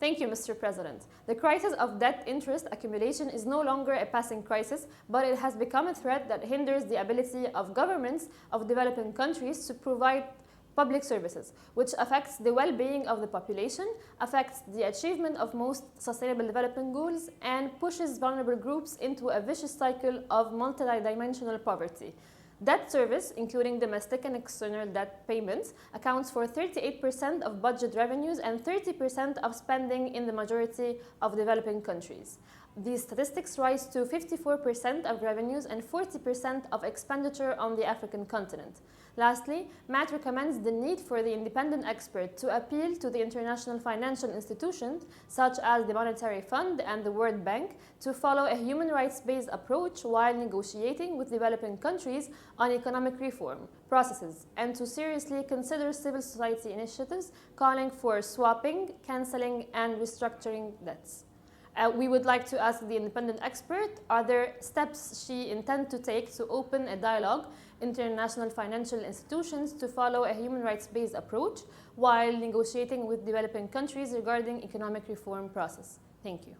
Thank you, Mr. President. The crisis of debt interest accumulation is no longer a passing crisis, but it has become a threat that hinders the ability of governments of developing countries to provide public services, which affects the well-being of the population, affects the achievement of most sustainable development goals, and pushes vulnerable groups into a vicious cycle of multidimensional poverty. Debt service, including domestic and external debt payments, accounts for 38% of budget revenues and 30% of spending in the majority of developing countries. These statistics rise to 54% of revenues and 40% of expenditure on the African continent. Lastly, Maat recommends the need for the independent expert to appeal to the international financial institutions, such as the Monetary Fund and the World Bank, to follow a human rights-based approach while negotiating with developing countries on economic reform processes, and to seriously consider civil society initiatives calling for swapping, cancelling, and restructuring debts. We would like to ask the independent expert, are there steps she intends to take to open a dialogue international financial institutions to follow a human rights-based approach while negotiating with developing countries regarding economic reform process? Thank you.